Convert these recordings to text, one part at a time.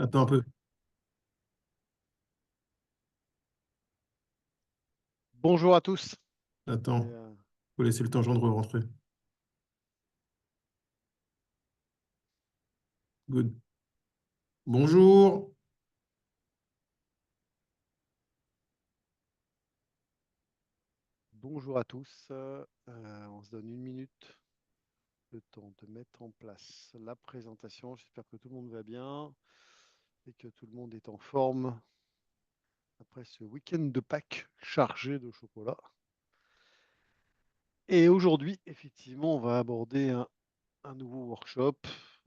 Attends un peu. Bonjour à tous. Et, Attends. Faut laisser le temps aux gens de rentrer. Good. Bonjour. bonjour à tous. On se donne une minute, le temps de mettre en place la présentation. J'espère que tout le monde va bien et que tout le monde est en forme après ce week-end de Pâques chargé de chocolat. Et aujourd'hui, effectivement, on va aborder un nouveau workshop,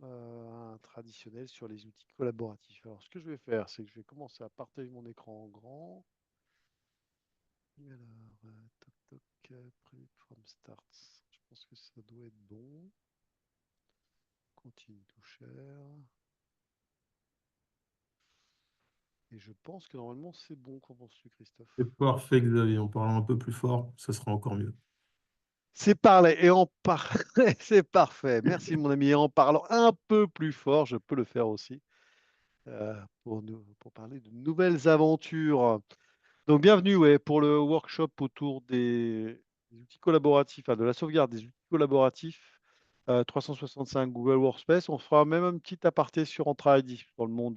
un traditionnel sur les outils collaboratifs. Alors, ce que je vais faire, c'est que je vais commencer à partager mon écran en grand. Alors, toc toc, preview from starts. Je pense que ça doit être bon. Continue to share. Et je pense que normalement c'est bon. Qu'en penses-tu, Christophe? C'est parfait, Xavier. En parlant un peu plus fort, ça sera encore mieux. C'est parlé et en parler, c'est parfait. Merci mon ami. Et en parlant un peu plus fort, je peux le faire aussi pour parler de nouvelles aventures. Donc bienvenue ouais, pour le workshop autour des outils collaboratifs, de la sauvegarde des outils collaboratifs 365 Google Workspace. On fera même un petit aparté sur Entra ID dans le monde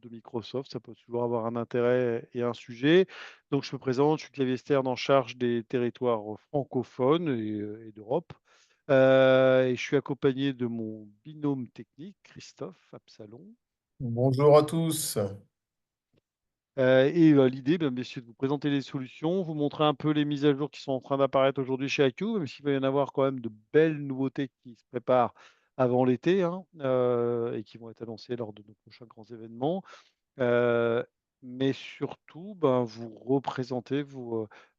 de Microsoft. Ça peut toujours avoir un intérêt et un sujet. Donc, je me présente, je suis Xavier Stern en charge des territoires francophones et d'Europe. Et je suis accompagné de mon binôme technique, Christophe Absalon. Bonjour à tous. L'idée, bien sûr, de vous présenter les solutions, vous montrer un peu les mises à jour qui sont en train d'apparaître aujourd'hui chez IQ, même s'il va y en avoir quand même de belles nouveautés qui se préparent avant l'été hein, et qui vont être annoncées lors de nos prochains grands événements. Euh, mais surtout, ben, vous représentez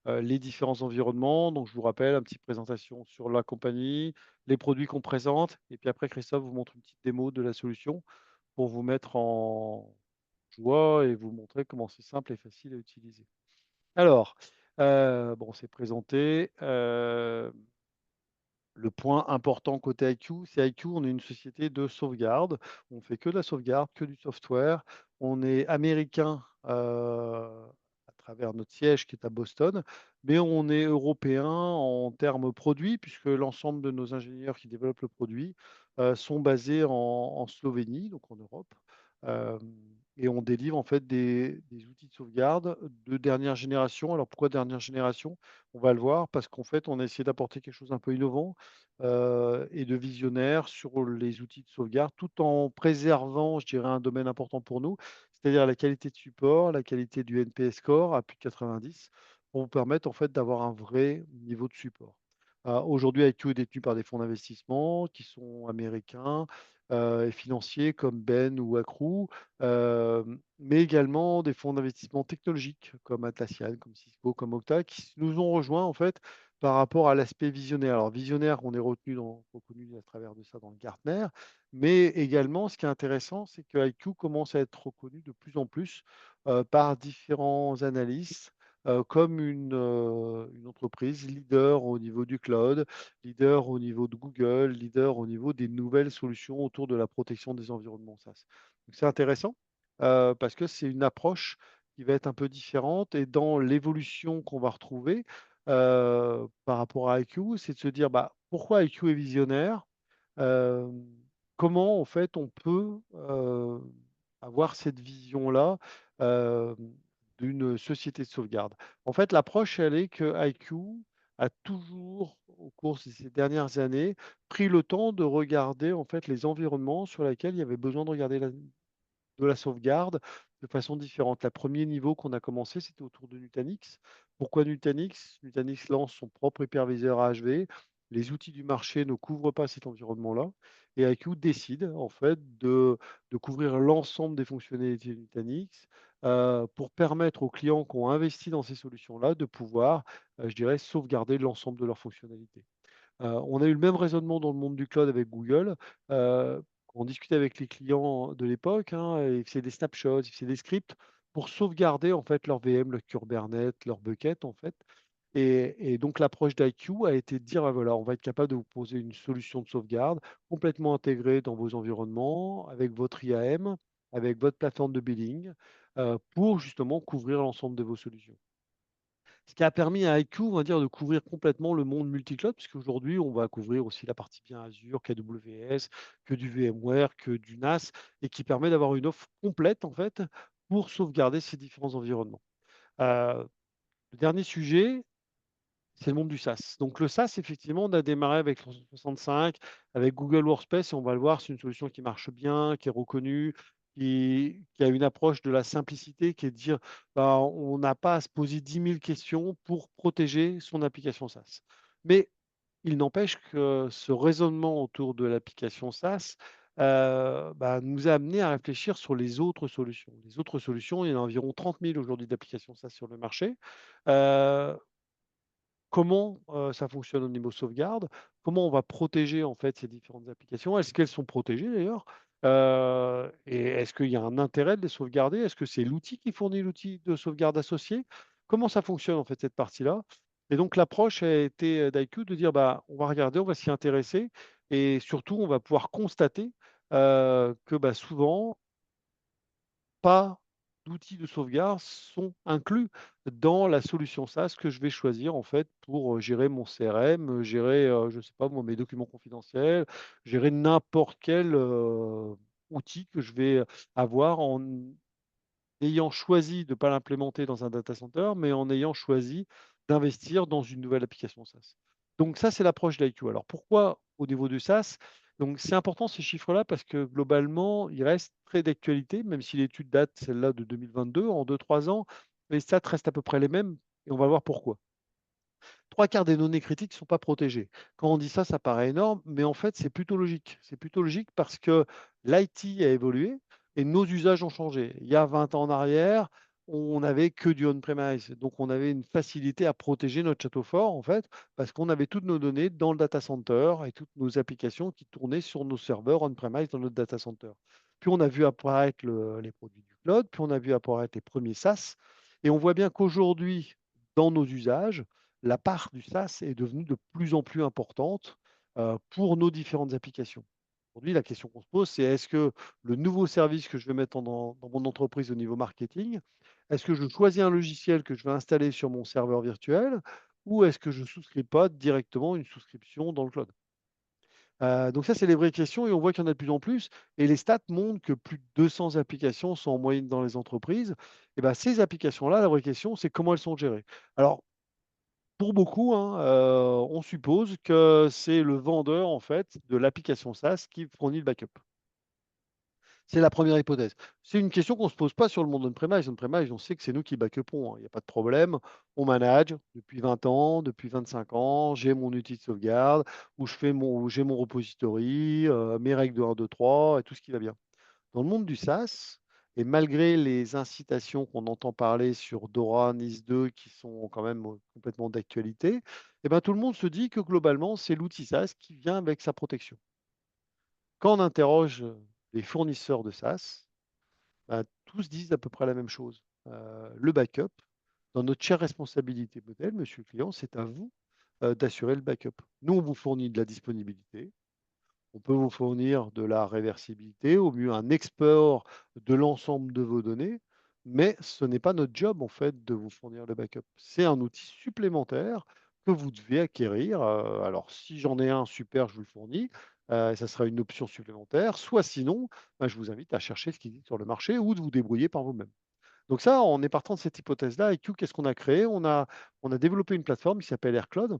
les différents environnements. Donc, je vous rappelle, une petite présentation sur la compagnie, les produits qu'on présente. Et puis après, Christophe vous montre une petite démo de la solution pour vous mettre en joie et vous montrer comment c'est simple et facile à utiliser. Alors, bon, c'est présenté. Le point important côté IQ, c'est IQ, on est une société de sauvegarde. On fait que de la sauvegarde, que du software. On est américain à travers notre siège qui est à Boston, mais on est européen en termes produits, puisque l'ensemble de nos ingénieurs qui développent le produit sont basés en Slovénie, donc en Europe. Euh, et on délivre en fait des outils de sauvegarde de dernière génération. Alors pourquoi dernière génération? On va le voir parce qu'en fait, on a essayé d'apporter quelque chose un peu innovant et de visionnaire sur les outils de sauvegarde, tout en préservant, je dirais, un domaine important pour nous, c'est-à-dire la qualité de support, la qualité du NPS score à plus de 90, pour vous permettre en fait d'avoir un vrai niveau de support. Aujourd'hui, IQ est détenu par des fonds d'investissement qui sont américains et financiers comme Ben ou Acru, euh, mais également des fonds d'investissement technologiques comme Atlassian, comme Cisco, comme Okta, qui nous ont rejoints en fait par rapport à l'aspect visionnaire. Alors, visionnaire, on est reconnu à travers de ça dans le Gartner, mais également, ce qui est intéressant, c'est que IQ commence à être reconnu de plus en plus par différents analystes comme une entreprise leader au niveau du cloud, leader au niveau de Google, leader au niveau des nouvelles solutions autour de la protection des environnements SaaS. Donc, c'est intéressant parce que c'est une approche qui va être un peu différente et dans l'évolution qu'on va retrouver, par rapport à IQ, c'est de se dire bah, pourquoi IQ est visionnaire, euh, comment en fait on peut avoir cette vision-là euh, d'une société de sauvegarde. En fait, l'approche, elle est que IQ a toujours, au cours de ces dernières années, pris le temps de regarder en fait les environnements sur lesquels il y avait besoin de regarder de la sauvegarde de façon différente. Le premier niveau qu'on a commencé, c'était autour de Nutanix. Pourquoi Nutanix? Nutanix lance son propre hyperviseur AHV. Les outils du marché ne couvrent pas cet environnement-là. Et IQ décide en fait de couvrir l'ensemble des fonctionnalités de Nutanix pour permettre aux clients qui ont investi dans ces solutions-là de pouvoir, je dirais, sauvegarder l'ensemble de leurs fonctionnalités. On a eu le même raisonnement dans le monde du cloud avec Google. On discutait avec les clients de l'époque, hein, et ils faisaient des snapshots, ils faisaient des scripts pour sauvegarder en fait leur VM, leur Kubernetes, leur bucket en fait. Et donc l'approche d'IQ a été de dire: «Ah voilà, on va être capable de vous proposer une solution de sauvegarde complètement intégrée dans vos environnements, avec votre IAM, avec votre plateforme de billing, pour justement couvrir l'ensemble de vos solutions». Ce qui a permis à IQ, on va dire, de couvrir complètement le monde multi-cloud, puisqu'aujourd'hui, on va couvrir aussi la partie bien Azure, qu'AWS, que du VMware, que du NAS, et qui permet d'avoir une offre complète, en fait, pour sauvegarder ces différents environnements. Le dernier sujet, c'est le monde du SaaS. Donc le SaaS, effectivement, on a démarré avec 365, avec Google Workspace, et on va le voir, c'est une solution qui marche bien, qui est reconnue, qui a une approche de la simplicité, qui est de dire, bah, on n'a pas à se poser 10 000 questions pour protéger son application SaaS. Mais il n'empêche que ce raisonnement autour de l'application SaaS, bah, nous a amené à réfléchir sur les autres solutions. Les autres solutions, il y en a environ 30 000 aujourd'hui d'applications SaaS sur le marché. Heu, Comment, ça fonctionne au niveau sauvegarde? Comment on va protéger, en fait, ces différentes applications? Est-ce qu'elles sont protégées d'ailleurs? Et est-ce qu'il y a un intérêt de les sauvegarder? Est-ce que c'est l'outil qui fournit l'outil de sauvegarde associé? Comment ça fonctionne, en fait, cette partie-là? Et donc l'approche a été, d'IQ de dire: «Bah, on va regarder, on va s'y intéresser et surtout on va pouvoir constater, que, bah, souvent pas d'outils de sauvegarde sont inclus dans la solution SaaS que je vais choisir en fait pour, gérer mon CRM, gérer, je sais pas moi, mes documents confidentiels, gérer n'importe quel, outil que je vais avoir en ayant choisi de ne pas l'implémenter dans un data center, mais en ayant choisi d'investir dans une nouvelle application SaaS. Donc ça, c'est l'approche d'IQ. Alors pourquoi au niveau du SaaS? Donc c'est important ces chiffres-là parce que globalement, ils restent très d'actualité, même si l'étude date, celle-là, de 2022. En 2, 3 ans, les stats restent à peu près les mêmes et on va voir pourquoi. Trois quarts des données critiques ne sont pas protégées. Quand on dit ça, ça paraît énorme, mais en fait, c'est plutôt logique. C'est plutôt logique parce que l'IT a évolué et nos usages ont changé. Il y a 20 ans en arrière, on n'avait que du on-premise. Donc, on avait une facilité à protéger notre château fort, en fait, parce qu'on avait toutes nos données dans le data center et toutes nos applications qui tournaient sur nos serveurs on-premise dans notre data center. Puis, on a vu apparaître les produits du cloud, puis on a vu apparaître les premiers SaaS. Et on voit bien qu'aujourd'hui, dans nos usages, la part du SaaS est devenue de plus en plus importante, pour nos différentes applications. Aujourd'hui, la question qu'on se pose, c'est est-ce que le nouveau service que je vais mettre dans mon entreprise au niveau marketing, est-ce que je choisis un logiciel que je vais installer sur mon serveur virtuel ou est-ce que je ne souscris pas directement une souscription dans le cloud? Donc ça, c'est les vraies questions et on voit qu'il y en a de plus en plus et les stats montrent que plus de 200 applications sont en moyenne dans les entreprises et ben, ces applications-là, la vraie question, c'est comment elles sont gérées. Alors pour beaucoup, hein, on suppose que c'est le vendeur, en fait, de l'application SaaS qui fournit le backup. C'est la première hypothèse. C'est une question qu'on ne se pose pas sur le monde on-premise. On-premise, on sait que c'est nous qui backupons, hein, il y a pas de problème. On manage depuis 20 ans, depuis 25 ans, j'ai mon outil de sauvegarde où j'ai mon repository, mes règles de 1, 2, 3 et tout ce qui va bien. Dans le monde du SaaS et malgré les incitations qu'on entend parler sur DORA, NIS2 qui sont quand même, complètement d'actualité, et ben, tout le monde se dit que globalement, c'est l'outil SaaS qui vient avec sa protection. Quand on interroge, les fournisseurs de SaaS, bah, tous disent à peu près la même chose. Le backup, dans notre chère responsabilité modèle, monsieur le client, c'est à vous, d'assurer le backup. Nous, on vous fournit de la disponibilité, on peut vous fournir de la réversibilité, au mieux un export de l'ensemble de vos données, mais ce n'est pas notre job en fait de vous fournir le backup. C'est un outil supplémentaire que vous devez acquérir. Alors si j'en ai un, super, je vous le fournis. Ça sera une option supplémentaire. Soit sinon, bah, je vous invite à chercher ce qui existe sur le marché ou de vous débrouiller par vous-même. Donc ça, on est partant de cette hypothèse-là. Et Q, qu'est-ce qu'on a créé? On a développé une plateforme qui s'appelle AirCloud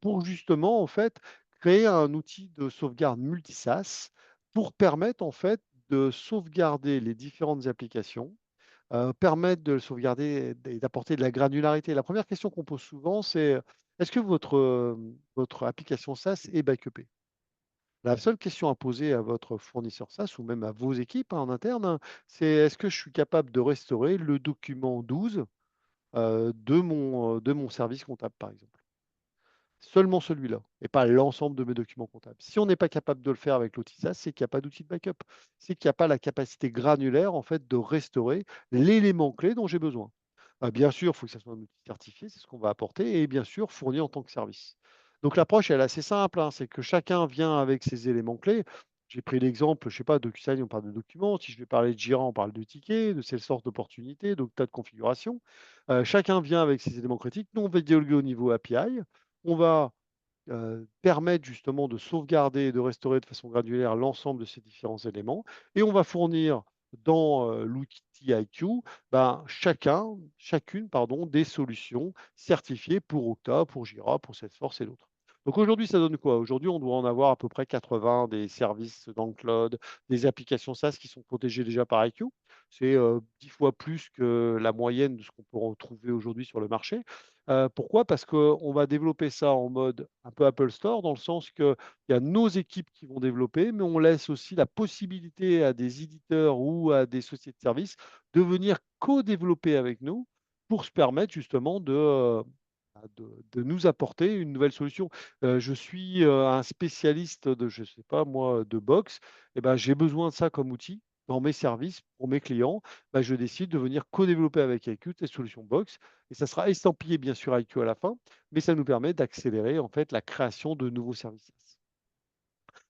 pour justement, en fait, créer un outil de sauvegarde multi-SaaS pour permettre, en fait, de sauvegarder les différentes applications, permettre de sauvegarder et d'apporter de la granularité. La première question qu'on pose souvent, c'est est-ce que votre application SaaS est backupée? La seule question à poser à votre fournisseur SaaS ou même à vos équipes, hein, en interne, hein, c'est est-ce que je suis capable de restaurer le document 12 de mon service comptable, par exemple? Seulement celui-là et pas l'ensemble de mes documents comptables. Si on n'est pas capable de le faire avec l'outil SaaS, c'est qu'il n'y a pas d'outil de backup. C'est qu'il n'y a pas la capacité granulaire en fait de restaurer l'élément clé dont j'ai besoin. Bien sûr, il faut que ça soit un outil certifié, c'est ce qu'on va apporter et bien sûr fourni en tant que service. Donc l'approche, elle est assez simple, hein, c'est que chacun vient avec ses éléments clés. J'ai pris l'exemple, je sais pas, DocuSign, on parle de documents. Si je vais parler de Jira, on parle de tickets, de Salesforce d'opportunités, donc tas de configurations. Chacun vient avec ses éléments critiques. Nous, on va dialoguer au niveau API. On va permettre justement de sauvegarder et de restaurer de façon graduelle l'ensemble de ces différents éléments. Et on va fournir dans l'outil IQ, ben, chacune pardon, des solutions certifiées pour Okta, pour Jira, pour Salesforce et d'autres. Donc aujourd'hui, ça donne quoi? Aujourd'hui, on doit en avoir à peu près 80 des services dans le cloud, des applications SaaS qui sont protégées déjà par IQ. C'est 10 fois plus que la moyenne de ce qu'on peut retrouver aujourd'hui sur le marché. Pourquoi? Parce qu'on va développer ça en mode un peu Apple Store, dans le sens qu'il y a nos équipes qui vont développer, mais on laisse aussi la possibilité à des éditeurs ou à des sociétés de services de venir co-développer avec nous pour se permettre justement de nous apporter une nouvelle solution. Je suis, un spécialiste de, je sais pas moi, de box, et ben, j'ai besoin de ça comme outil dans mes services pour mes clients. Bah, je décide de venir co-développer avec IQ des solutions box et ça sera estampillé bien sûr IQ à la fin, mais ça nous permet d'accélérer en fait la création de nouveaux services.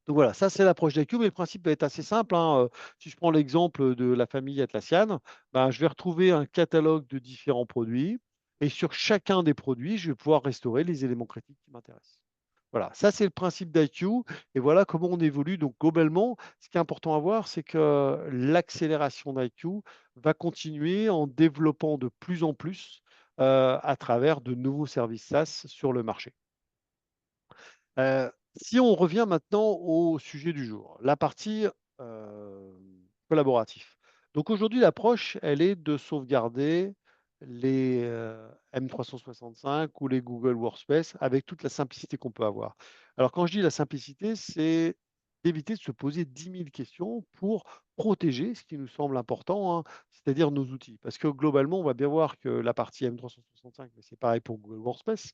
Donc voilà, ça c'est l'approche d'IQ, mais le principe va être assez simple, hein. Si je prends l'exemple de la famille Atlassian, ben, je vais retrouver un catalogue de différents produits et sur chacun des produits, je vais pouvoir restaurer les éléments critiques qui m'intéressent. Voilà, ça c'est le principe d'IQ et voilà comment on évolue. Donc globalement, ce qui est important à voir, c'est que l'accélération d'IQ va continuer en développant de plus en plus à travers de nouveaux services SaaS sur le marché. Si on revient maintenant au sujet du jour, la partie collaboratif. Donc aujourd'hui, l'approche, elle est de sauvegarder les M365 ou les Google Workspace avec toute la simplicité qu'on peut avoir. Alors quand je dis la simplicité, c'est d'éviter de se poser 10 000 questions pour protéger ce qui nous semble important, hein, c'est-à-dire nos outils. Parce que globalement, on va bien voir que la partie M365, mais c'est pareil pour Google Workspace,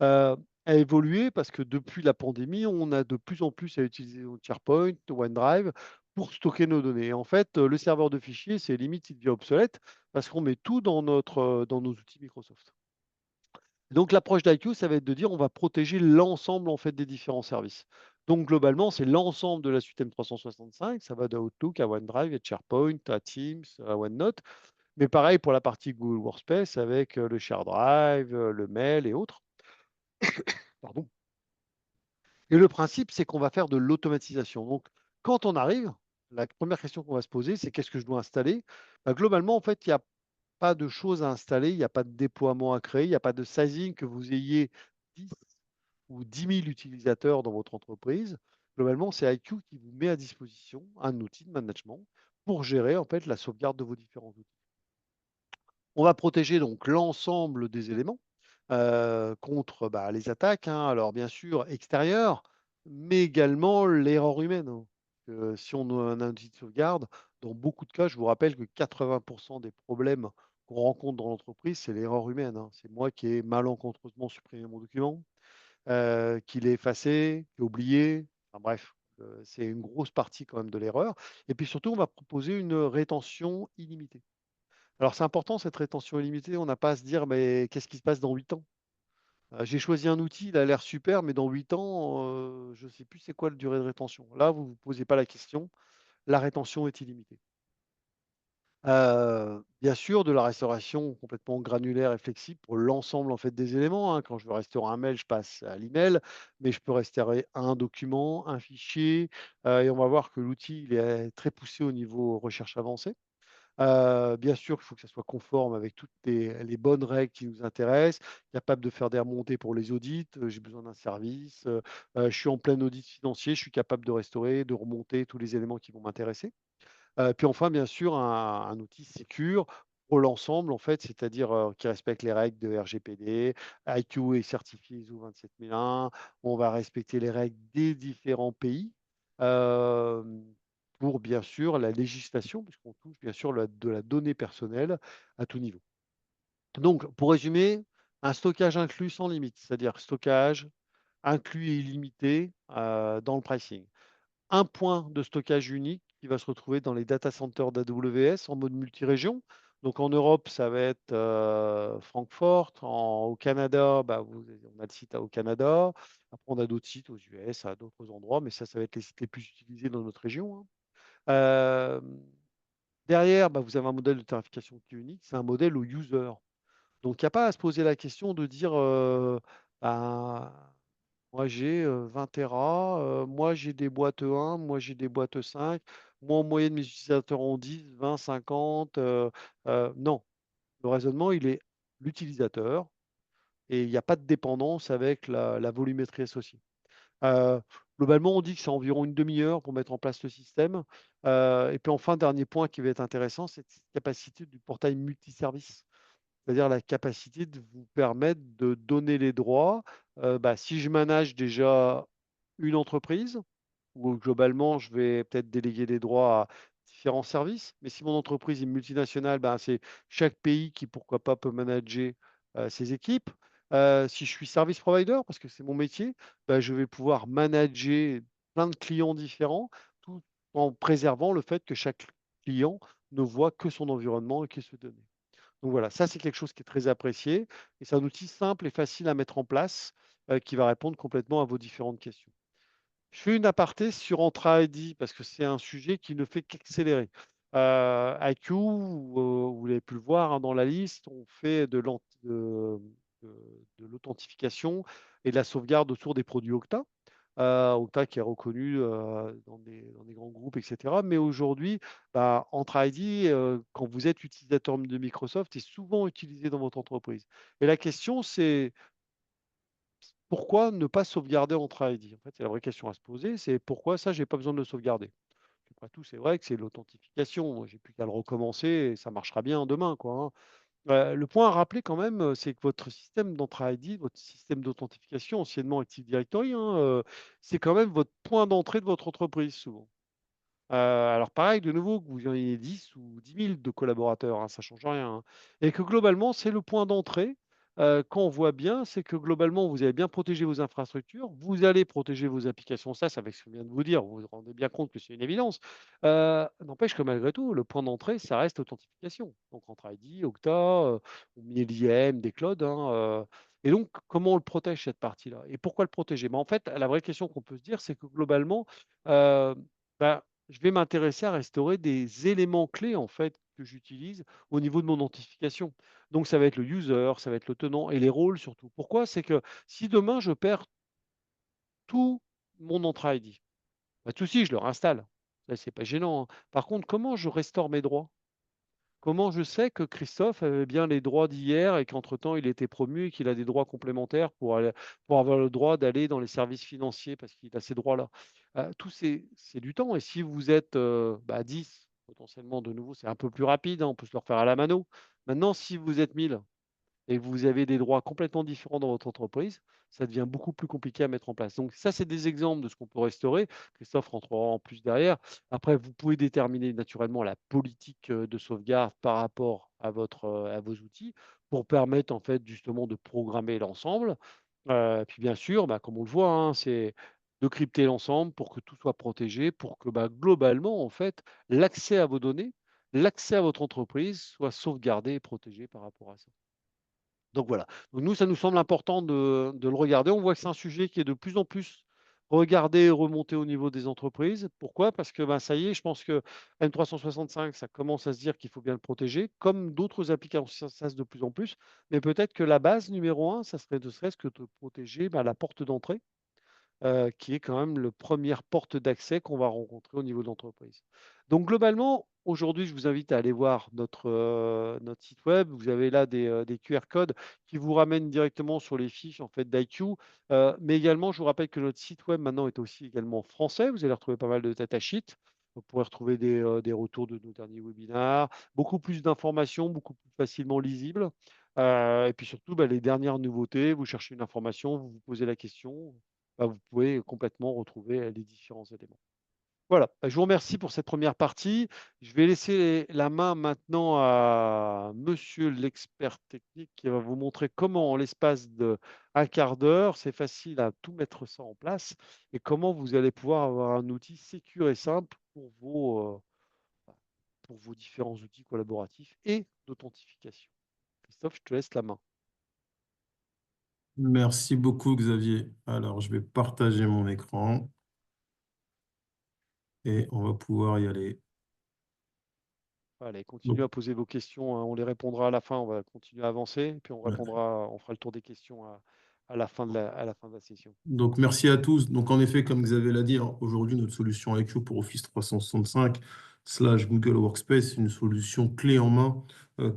a évolué parce que depuis la pandémie, on a de plus en plus à utiliser SharePoint, OneDrive pour stocker nos données. Et en fait, le serveur de fichiers, c'est limite, il devient obsolète parce qu'on met tout dans nos outils Microsoft. Donc l'approche d'IQ, ça va être de dire on va protéger l'ensemble en fait des différents services. Donc globalement, c'est l'ensemble de la suite M365, ça va de Outlook à OneDrive, à SharePoint, à Teams, à OneNote. Mais pareil pour la partie Google Workspace avec le ShareDrive, le mail et autres. Pardon. Et le principe, c'est qu'on va faire de l'automatisation. Donc, quand on arrive, la première question qu'on va se poser, c'est qu'est-ce que je dois installer? Bah, globalement, en fait, il n'y a pas de choses à installer, il n'y a pas de déploiement à créer, il n'y a pas de sizing que vous ayez 10 ou 10 000 utilisateurs dans votre entreprise. Globalement, c'est IQ qui vous met à disposition un outil de management pour gérer en fait la sauvegarde de vos différents outils. On va protéger donc l'ensemble des éléments contre bah, les attaques, hein, alors bien sûr extérieures, mais également l'erreur humaine, hein. Si on a un outil de sauvegarde, dans beaucoup de cas, je vous rappelle que 80% des problèmes qu'on rencontre dans l'entreprise, c'est l'erreur humaine, hein. C'est moi qui ai malencontreusement supprimé mon document, qui l'ai effacé, qui ai oublié, enfin bref, c'est une grosse partie quand même de l'erreur. Et puis surtout, on va proposer une rétention illimitée. Alors c'est important cette rétention illimitée, on n'a pas à se dire: «Mais qu'est-ce qui se passe dans 8 ans?» J'ai choisi un outil, il a l'air super, mais dans 8 ans, je ne sais plus c'est quoi la durée de rétention. Là, vous ne vous posez pas la question, la rétention est illimitée. Bien sûr, de la restauration complètement granulaire et flexible pour l'ensemble, en fait, des éléments, hein. Quand je veux restaurer un mail, je passe à l'email, mais je peux restaurer un document, un fichier, et on va voir que l'outil, il est très poussé au niveau recherche avancée. Bien sûr qu'il faut que ça soit conforme avec toutes les bonnes règles qui nous intéressent, capable de faire des remontées pour les audits, j'ai besoin d'un service, je suis en plein audit financier, je suis capable de restaurer, de remonter tous les éléments qui vont m'intéresser. Puis enfin, bien sûr, un outil sécure pour l'ensemble, en fait, c'est-à-dire, qui respecte les règles de RGPD. IQ est certifié ISO 27001. On va respecter les règles des différents pays, hem, pour bien sûr la législation, puisqu'on touche bien sûr de la donnée personnelle à tout niveau. Donc pour résumer, un stockage inclus sans limite, c'est-à-dire stockage inclus et illimité, dans le pricing. Un point de stockage unique qui va se retrouver dans les data centers d'AWS en mode multi-région. Donc en Europe, ça va être Francfort. Au Canada, bah, on a le site au Canada. Après, on a d'autres sites aux US, à d'autres endroits, mais ça va être les sites les plus utilisés dans notre région, hein. Euh, Derrière, bah, vous avez un modèle de tarification qui est unique, c'est un modèle au user. Donc, il n'y a pas à se poser la question de dire, ben, moi j'ai 20 Tera, moi j'ai des boîtes 1, moi j'ai des boîtes 5, moi en moyenne mes utilisateurs ont 10, 20, 50. Non, le raisonnement, il est l'utilisateur et il n'y a pas de dépendance avec la volumétrie associée. Euh, Globalement, on dit que c'est environ une demi-heure pour mettre en place le système. Et puis enfin, dernier point qui va être intéressant, c'est cette capacité du portail multiservice, c'est-à-dire la capacité de vous permettre de donner les droits. Bah, si je manage déjà une entreprise, où globalement, je vais peut-être déléguer des droits à différents services. Mais si mon entreprise est multinationale, ben, c'est chaque pays qui, pourquoi pas, peut manager ses équipes. Si je suis service provider, parce que c'est mon métier, ben, je vais pouvoir manager plein de clients différents, tout en préservant le fait que chaque client ne voit que son environnement et que ses données. Donc voilà, ça c'est quelque chose qui est très apprécié et c'est un outil simple et facile à mettre en place qui va répondre complètement à vos différentes questions. Je fais une aparté sur Entra ID parce que c'est un sujet qui ne fait qu'accélérer. IQ, vous l'avez pu le voir, hein, dans la liste, on fait de l'authentification et de la sauvegarde autour des produits Okta. Okta qui est reconnu dans des grands groupes, etc. Mais aujourd'hui, bah, Entra ID, quand vous êtes utilisateur de Microsoft, est souvent utilisé dans votre entreprise. Et la question, c'est pourquoi ne pas sauvegarder Entra ID? En fait, c'est la vraie question à se poser, c'est pourquoi ça, j'ai pas besoin de le sauvegarder. Après tout, c'est vrai que c'est l'authentification. Moi, j'ai plus qu'à le recommencer et ça marchera bien demain, quoi, hein. Le point à rappeler quand même, c'est que votre système d'Entra ID, votre système d'authentification, anciennement Active Directory, hein, c'est quand même votre point d'entrée de votre entreprise, souvent. Alors pareil, de nouveau, que vous en ayez 10 ou 10 000 de collaborateurs, hein, ça ne change rien, hein. Et que globalement, c'est le point d'entrée. Quand on voit bien, c'est que globalement, vous avez bien protégé vos infrastructures, vous allez protéger vos applications. Ça, avec ce que je viens de vous dire, vous vous rendez bien compte que c'est une évidence. N'empêche que malgré tout, le point d'entrée, ça reste l'authentification. Donc entre ID, Okta, on met l'IAM, des clouds, hein, et donc, comment on le protège cette partie-là? Et pourquoi le protéger? En fait, la vraie question qu'on peut se dire, c'est que globalement, euh, bah, je vais m'intéresser à restaurer des éléments clés en fait que j'utilise au niveau de mon identification. Donc ça va être le user, ça va être le tenant et les rôles surtout. Pourquoi? C'est que si demain je perds tout mon Entra ID, pas de souci, je le réinstalle. Ça, c'est pas gênant, hein. Par contre, comment je restaure mes droits? Comment je sais que Christophe avait bien les droits d'hier et qu'entre-temps il était promu et qu'il a des droits complémentaires pour avoir le droit d'aller dans les services financiers parce qu'il a ces droits-là? Tout c'est du temps. Et si vous êtes 10, potentiellement de nouveau, c'est un peu plus rapide, hein, on peut se le refaire à la mano. Maintenant, si vous êtes 1000 et que vous avez des droits complètement différents dans votre entreprise, ça devient beaucoup plus compliqué à mettre en place. Donc ça, c'est des exemples de ce qu'on peut restaurer. Christophe rentrera en plus derrière. Après, vous pouvez déterminer naturellement la politique de sauvegarde par rapport à à vos outils pour permettre en fait justement de programmer l'ensemble. Puis bien sûr, bah, comme on le voit, hein, c'est de crypter l'ensemble pour que tout soit protégé, pour que bah, globalement, en fait, l'accès à vos données, l'accès à votre entreprise soit sauvegardé et protégé par rapport à ça. Donc voilà. Donc nous, ça nous semble important de le regarder. On voit que c'est un sujet qui est de plus en plus regardé et remonté au niveau des entreprises. Pourquoi? Parce que ben, ça y est, je pense que M365, ça commence à se dire qu'il faut bien le protéger, comme d'autres applications SaaS de plus en plus. Mais peut-être que la base numéro un, ça serait ne serait-ce que de protéger ben, la porte d'entrée qui est quand même le première porte d'accès qu'on va rencontrer au niveau de l'entreprise. Donc globalement, aujourd'hui, je vous invite à aller voir notre site web. Vous avez là des QR codes qui vous ramènent directement sur les fiches en fait, d'IQ. Mais également, je vous rappelle que notre site web maintenant est aussi également français. Vous allez retrouver pas mal de datasheets. Vous pourrez retrouver des retours de nos derniers webinaires, beaucoup plus d'informations, beaucoup plus facilement lisibles. Et puis surtout, bah, les dernières nouveautés, vous cherchez une information, vous vous posez la question, bah, vous pouvez complètement retrouver les différents éléments. Voilà, bah, je vous remercie pour cette première partie. Je vais laisser la main maintenant à monsieur l'expert technique qui va vous montrer comment, en l'espace d'un quart d'heure, c'est facile à tout mettre ça en place et comment vous allez pouvoir avoir un outil sécur et simple pour vos différents outils collaboratifs et d'authentification. Christophe, je te laisse la main. Merci beaucoup, Xavier. Alors, je vais partager mon écran et on va pouvoir y aller. Allez, continuez Donc, à poser vos questions, hein. On les répondra à la fin. On va continuer à avancer, et puis ouais. on fera le tour des questions à la fin à la fin de la session. Donc, merci à tous. Donc, en effet, comme Xavier l'a dit, hein, aujourd'hui, notre solution IQ pour Office 365/Google Workspace, c'est une solution clé en main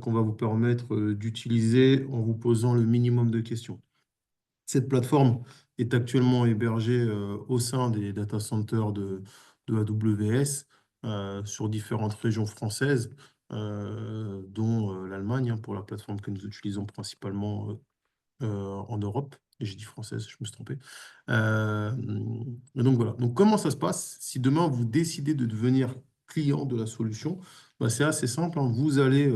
qu'on va vous permettre d'utiliser en vous posant le minimum de questions. Cette plateforme est actuellement hébergée au sein des data centers de AWS sur différentes régions françaises, dont l'Allemagne, hein, pour la plateforme que nous utilisons principalement en Europe. Et j'ai dit française, je me suis trompé. Et donc voilà. Donc comment ça se passe? Si demain vous décidez de devenir client de la solution, bah, c'est assez simple, hein. Vous allez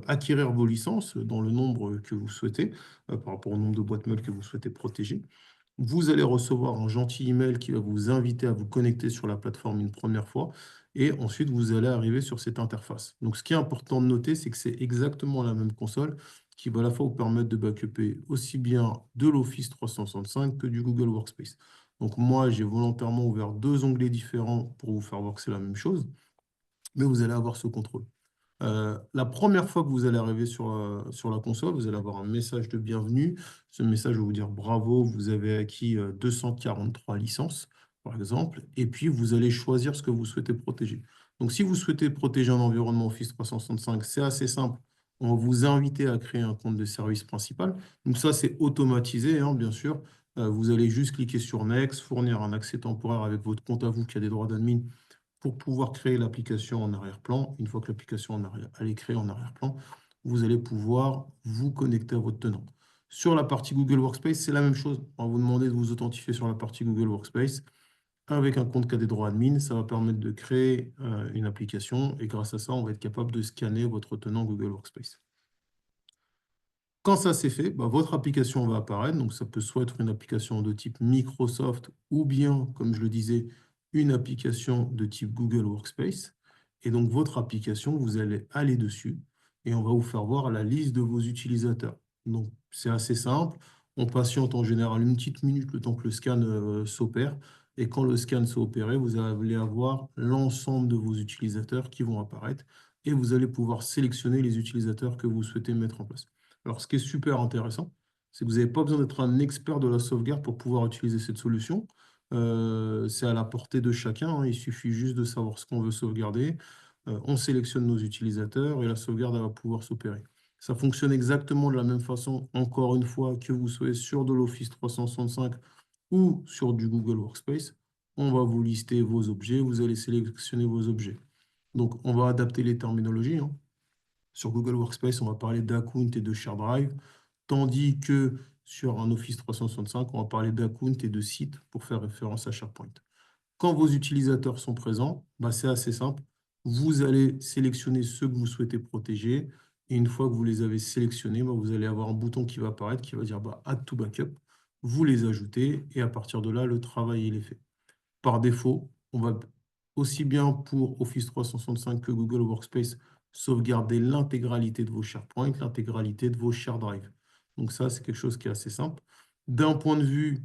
acquérir vos licences dans le nombre que vous souhaitez, par rapport au nombre de boîtes mail que vous souhaitez protéger. Vous allez recevoir un gentil email qui va vous inviter à vous connecter sur la plateforme une première fois. Et ensuite, vous allez arriver sur cette interface. Donc, ce qui est important de noter, c'est que c'est exactement la même console qui va à la fois vous permettre de backuper aussi bien de l'Office 365 que du Google Workspace. Donc, moi, j'ai volontairement ouvert deux onglets différents pour vous faire voir que c'est la même chose, mais vous allez avoir ce contrôle. La première fois que vous allez arriver sur la console, vous allez avoir un message de bienvenue. Ce message va vous dire bravo, vous avez acquis 243 licences, par exemple, et puis vous allez choisir ce que vous souhaitez protéger. Donc, si vous souhaitez protéger un environnement Office 365, c'est assez simple. On va vous inviter à créer un compte de service principal. Donc, ça, c'est automatisé, hein, bien sûr. Vous allez juste cliquer sur Next, fournir un accès temporaire avec votre compte à vous qui a des droits d'admin pour pouvoir créer l'application en arrière-plan. Une fois que l'application elle est créée en arrière-plan, vous allez pouvoir vous connecter à votre tenant. Sur la partie Google Workspace, c'est la même chose. On va vous demander de vous authentifier sur la partie Google Workspace avec un compte qui a des droits admin. Ça va permettre de créer une application et grâce à ça, on va être capable de scanner votre tenant Google Workspace. Quand ça c'est fait, bah, votre application va apparaître. Donc, ça peut soit être une application de type Microsoft ou bien, comme je le disais, une application de type Google Workspace. Et donc, votre application, vous allez aller dessus et on va vous faire voir la liste de vos utilisateurs. Donc, c'est assez simple. On patiente en général une petite minute le temps que le scan s'opère. Et quand le scan s'est opéré, vous allez avoir l'ensemble de vos utilisateurs qui vont apparaître et vous allez pouvoir sélectionner les utilisateurs que vous souhaitez mettre en place. Alors, ce qui est super intéressant, c'est que vous n'avez pas besoin d'être un expert de la sauvegarde pour pouvoir utiliser cette solution. C'est à la portée de chacun, hein. Il suffit juste de savoir ce qu'on veut sauvegarder. On sélectionne nos utilisateurs et la sauvegarde elle va pouvoir s'opérer. Ça fonctionne exactement de la même façon, encore une fois, que vous soyez sur de l'Office 365 ou sur du Google Workspace. On va vous lister vos objets, vous allez sélectionner vos objets. Donc, on va adapter les terminologies, hein. Sur Google Workspace, on va parler d'account et de share drive, tandis que sur un Office 365, on va parler d'account et de site pour faire référence à SharePoint. Quand vos utilisateurs sont présents, bah, c'est assez simple. Vous allez sélectionner ceux que vous souhaitez protéger. Et une fois que vous les avez sélectionnés, bah, vous allez avoir un bouton qui va apparaître qui va dire bah, Add to Backup. Vous les ajoutez et à partir de là, le travail il est fait. Par défaut, on va aussi bien pour Office 365 que Google Workspace sauvegarder l'intégralité de vos SharePoint, l'intégralité de vos ShareDrive. Donc ça, c'est quelque chose qui est assez simple. D'un point de vue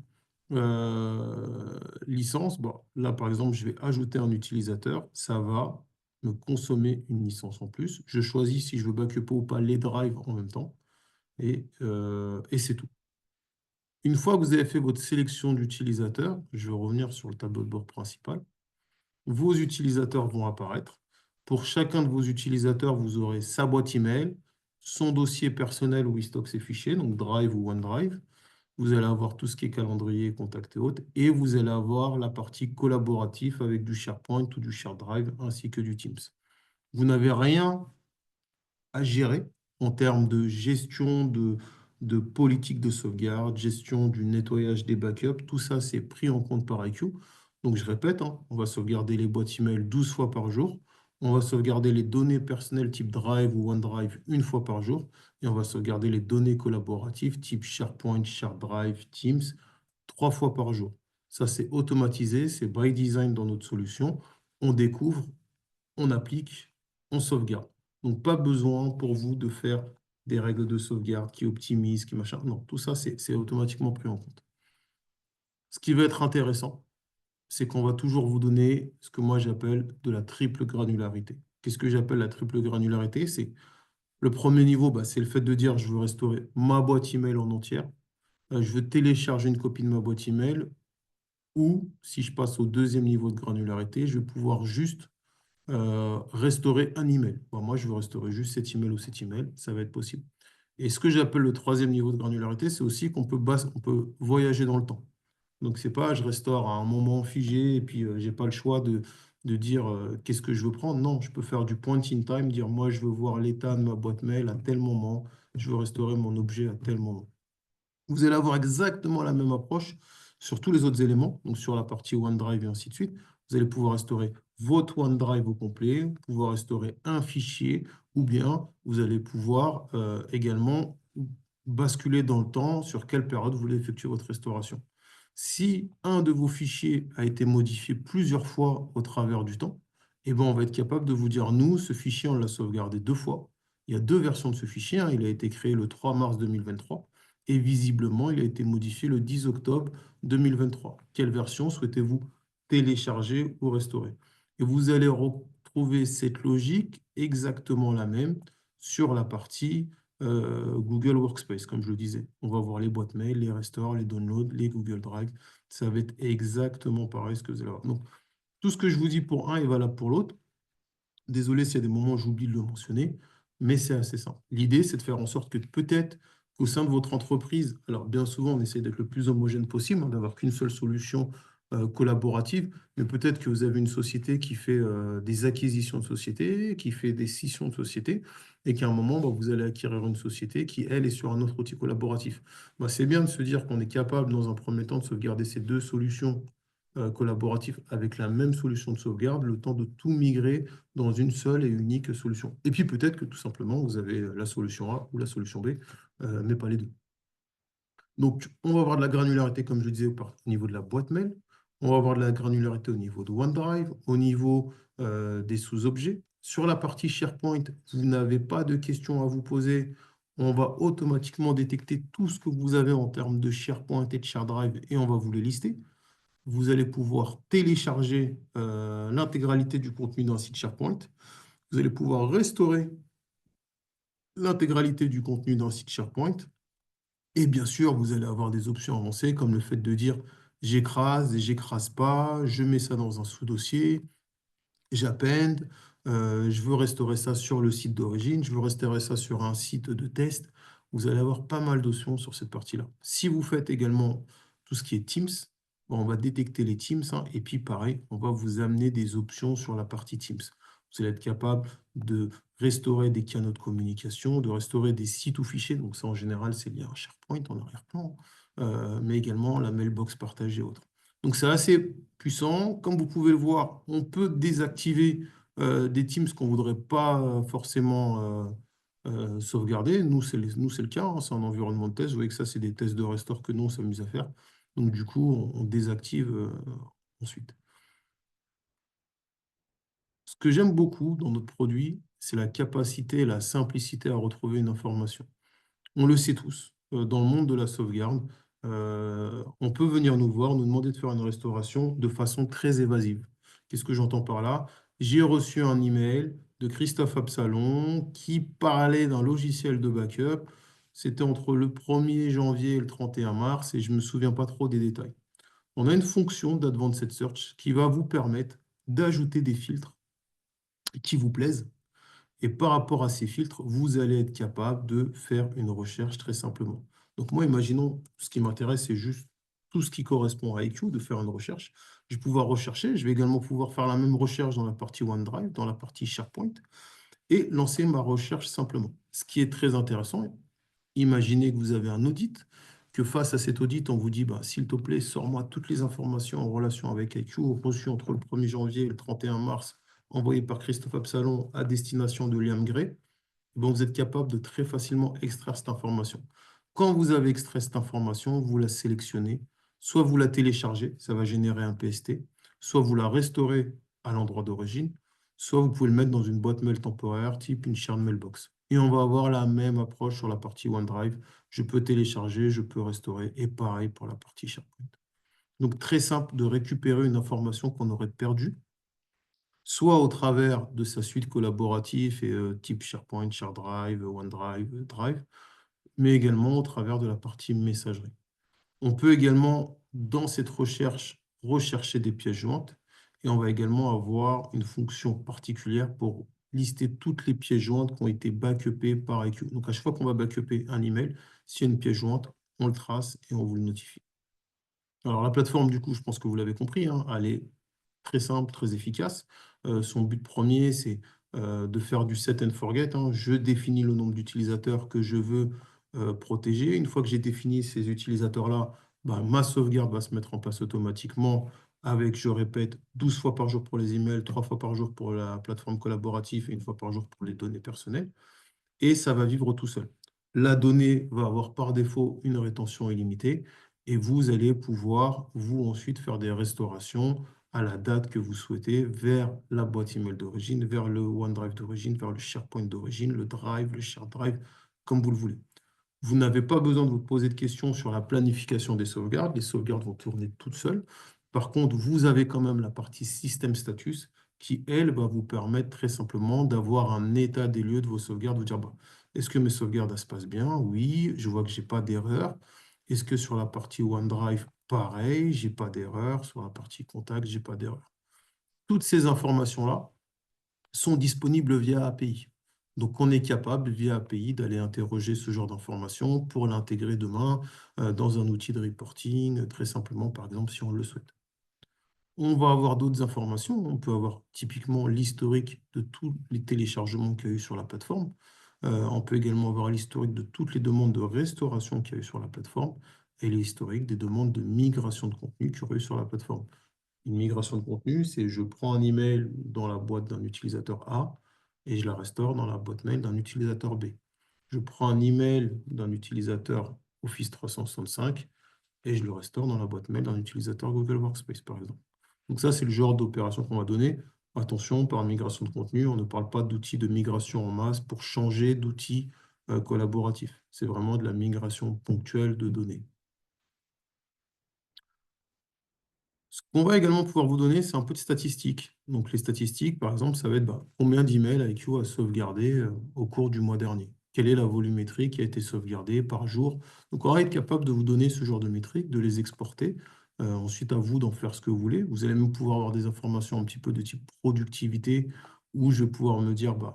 licence, bon, là, par exemple, je vais ajouter un utilisateur. Ça va me consommer une licence en plus. Je choisis si je veux backuper ou pas les drives en même temps. Et c'est tout. Une fois que vous avez fait votre sélection d'utilisateurs, je vais revenir sur le tableau de bord principal. Vos utilisateurs vont apparaître. Pour chacun de vos utilisateurs, vous aurez sa boîte email, son dossier personnel où il stocke ses fichiers, donc Drive ou OneDrive. Vous allez avoir tout ce qui est calendrier, contact et autres. Et vous allez avoir la partie collaborative avec du SharePoint ou du ShareDrive ainsi que du Teams. Vous n'avez rien à gérer en termes de gestion de politique de sauvegarde, gestion du nettoyage des backups. Tout ça, c'est pris en compte par IQ. Donc, je répète, hein, on va sauvegarder les boîtes email 12 fois par jour. On va sauvegarder les données personnelles type Drive ou OneDrive une fois par jour. Et on va sauvegarder les données collaboratives type SharePoint, ShareDrive, Teams 3 fois par jour. Ça, c'est automatisé, c'est by design dans notre solution. On découvre, on applique on sauvegarde. Donc, pas besoin pour vous de faire des règles de sauvegarde qui optimisent, qui machin. Non, tout ça, c'est automatiquement pris en compte. Ce qui va être intéressant, c'est qu'on va toujours vous donner ce que moi j'appelle de la triple granularité. Qu'est-ce que j'appelle la triple granularité? C'est le premier niveau, bah, c'est le fait de dire je veux restaurer ma boîte email en entière. Je veux télécharger une copie de ma boîte email. Ou si je passe au deuxième niveau de granularité, je vais pouvoir juste restaurer un email. Bon, moi, je veux restaurer juste cet email ou cet email. Ça va être possible. Et ce que j'appelle le troisième niveau de granularité, c'est aussi on peut voyager dans le temps. Donc, c'est pas je restaure à un moment figé et puis j'ai pas le choix de dire qu'est-ce que je veux prendre. Non, je peux faire du point in time, dire moi, je veux voir l'état de ma boîte mail à tel moment, je veux restaurer mon objet à tel moment. Vous allez avoir exactement la même approche sur tous les autres éléments, donc sur la partie OneDrive et ainsi de suite. Vous allez pouvoir restaurer votre OneDrive au complet, pouvoir restaurer un fichier, ou bien vous allez pouvoir également basculer dans le temps sur quelle période vous voulez effectuer votre restauration. Si un de vos fichiers a été modifié plusieurs fois au travers du temps, eh ben, on va être capable de vous dire, nous, ce fichier, on l'a sauvegardé 2 fois. Il y a 2 versions de ce fichier, hein. Il a été créé le 3 mars 2023 et visiblement, il a été modifié le 10 octobre 2023. Quelle version souhaitez-vous télécharger ou restaurer? Et vous allez retrouver cette logique exactement la même sur la partie Google Workspace, comme je le disais. On va voir les boîtes mail, les restores, les downloads, les Google Drive. Ça va être exactement pareil ce que vous allez voir. Donc, tout ce que je vous dis pour un est valable pour l'autre. Désolé s'il y a des moments où j'oublie de le mentionner, mais c'est assez simple. L'idée, c'est de faire en sorte que peut-être qu'au sein de votre entreprise, alors bien souvent, on essaie d'être le plus homogène possible, hein, d'avoir qu'une seule solution collaborative, mais peut-être que vous avez une société qui fait des acquisitions de société, qui fait des scissions de société, et qu'à un moment, bah, vous allez acquérir une société qui, elle, est sur un autre outil collaboratif. Bah, c'est bien de se dire qu'on est capable, dans un premier temps, de sauvegarder ces deux solutions collaboratives avec la même solution de sauvegarde, le temps de tout migrer dans une seule et unique solution. Et puis peut-être que tout simplement, vous avez la solution A ou la solution B, mais pas les deux. Donc, on va avoir de la granularité, comme je disais, au niveau de la boîte mail. On va avoir de la granularité au niveau de OneDrive, au niveau des sous-objets. Sur la partie SharePoint, vous n'avez pas de questions à vous poser. On va automatiquement détecter tout ce que vous avez en termes de SharePoint et de ShareDrive et on va vous les lister. Vous allez pouvoir télécharger l'intégralité du contenu d'un site SharePoint. Vous allez pouvoir restaurer l'intégralité du contenu d'un site SharePoint. Et bien sûr, vous allez avoir des options avancées comme le fait de dire j'écrase et j'écrase pas, je mets ça dans un sous-dossier, j'append, je veux restaurer ça sur le site d'origine, je veux restaurer ça sur un site de test. Vous allez avoir pas mal d'options sur cette partie-là. Si vous faites également tout ce qui est Teams, bon, on va détecter les Teams, hein, et puis pareil, on va vous amener des options sur la partie Teams. Vous allez être capable de restaurer des canaux de communication, de restaurer des sites ou fichiers. Donc ça, en général, c'est lié à un SharePoint en arrière-plan, mais également la mailbox partagée et autres. Donc c'est assez puissant. Comme vous pouvez le voir, on peut désactiver des Teams qu'on ne voudrait pas forcément sauvegarder. Nous, c'est le cas, hein, c'est un environnement de test. Vous voyez que ça, c'est des tests de restore que nous, on s'amuse à faire. Donc du coup, on désactive ensuite. Ce que j'aime beaucoup dans notre produit, c'est la capacité et la simplicité à retrouver une information. On le sait tous, dans le monde de la sauvegarde, on peut venir nous voir, nous demander de faire une restauration de façon très évasive. Qu'est-ce que j'entends par là? J'ai reçu un email de Christophe Absalon qui parlait d'un logiciel de backup. C'était entre le 1er janvier et le 31 mars et je ne me souviens pas trop des détails. On a une fonction d'Advanced Search qui va vous permettre d'ajouter des filtres qui vous plaisent. Et par rapport à ces filtres, vous allez être capable de faire une recherche très simplement. Donc moi, imaginons, ce qui m'intéresse, c'est juste tout ce qui correspond à IQ, de faire une recherche. Je vais pouvoir rechercher. Je vais également pouvoir faire la même recherche dans la partie OneDrive, dans la partie SharePoint, et lancer ma recherche simplement. Ce qui est très intéressant, imaginez que vous avez un audit, que face à cet audit, on vous dit, bah, s'il te plaît, sors-moi toutes les informations en relation avec IQ reçues entre le 1er janvier et le 31 mars, envoyées par Christophe Absalon à destination de Liam Gray. Bon, vous êtes capable de très facilement extraire cette information. Quand vous avez extrait cette information, vous la sélectionnez. Soit vous la téléchargez, ça va générer un PST, soit vous la restaurez à l'endroit d'origine, soit vous pouvez le mettre dans une boîte mail temporaire, type une shared mailbox. Et on va avoir la même approche sur la partie OneDrive. Je peux télécharger, je peux restaurer, et pareil pour la partie SharePoint. Donc, très simple de récupérer une information qu'on aurait perdue, soit au travers de sa suite collaborative et type SharePoint, ShareDrive, OneDrive, Drive, mais également au travers de la partie messagerie. On peut également, dans cette recherche, rechercher des pièces jointes et on va également avoir une fonction particulière pour lister toutes les pièces jointes qui ont été backupées par IQ. Donc, à chaque fois qu'on va backuper un email, s'il y a une pièce jointe, on le trace et on vous le notifie. Alors, la plateforme, du coup, je pense que vous l'avez compris, hein, elle est très simple, très efficace. Son but premier, c'est de faire du set and forget, hein. Je définis le nombre d'utilisateurs que je veux protéger. Une fois que j'ai défini ces utilisateurs-là, bah, ma sauvegarde va se mettre en place automatiquement avec, je répète, 12 fois par jour pour les emails, 3 fois par jour pour la plateforme collaborative et 1 fois par jour pour les données personnelles. Et ça va vivre tout seul. La donnée va avoir par défaut une rétention illimitée et vous allez pouvoir, vous, ensuite faire des restaurations à la date que vous souhaitez vers la boîte email d'origine, vers le OneDrive d'origine, vers le SharePoint d'origine, le Drive, le ShareDrive, comme vous le voulez. Vous n'avez pas besoin de vous poser de questions sur la planification des sauvegardes. Les sauvegardes vont tourner toutes seules. Par contre, vous avez quand même la partie système status qui, elle, va vous permettre très simplement d'avoir un état des lieux de vos sauvegardes. Vous dire, bah, est-ce que mes sauvegardes elles se passent bien? Oui, je vois que j'ai pas d'erreur. Est-ce que sur la partie OneDrive, pareil, j'ai pas d'erreur. Sur la partie contact, j'ai pas d'erreur. Toutes ces informations-là sont disponibles via API. Donc, on est capable, via API, d'aller interroger ce genre d'informations pour l'intégrer demain dans un outil de reporting, très simplement, par exemple, si on le souhaite. On va avoir d'autres informations. On peut avoir typiquement l'historique de tous les téléchargements qu'il y a eu sur la plateforme. On peut également avoir l'historique de toutes les demandes de restauration qu'il y a eu sur la plateforme et l'historique des demandes de migration de contenu qu'il y aurait eu sur la plateforme. Une migration de contenu, c'est je prends un email dans la boîte d'un utilisateur A et je la restaure dans la boîte mail d'un utilisateur B. Je prends un email d'un utilisateur Office 365 et je le restaure dans la boîte mail d'un utilisateur Google Workspace, par exemple. Donc ça, c'est le genre d'opération qu'on va donner. Attention, par migration de contenu, on ne parle pas d'outils de migration en masse pour changer d'outils collaboratifs. C'est vraiment de la migration ponctuelle de données. Ce qu'on va également pouvoir vous donner, c'est un peu de statistiques. Donc, les statistiques, par exemple, ça va être bah, combien d'emails IQ a sauvegardé au cours du mois dernier. Quelle est la volumétrie qui a été sauvegardée par jour? Donc, on va être capable de vous donner ce genre de métriques, de les exporter. Ensuite, à vous d'en faire ce que vous voulez. Vous allez même pouvoir avoir des informations un petit peu de type productivité, où je vais pouvoir me dire, bah,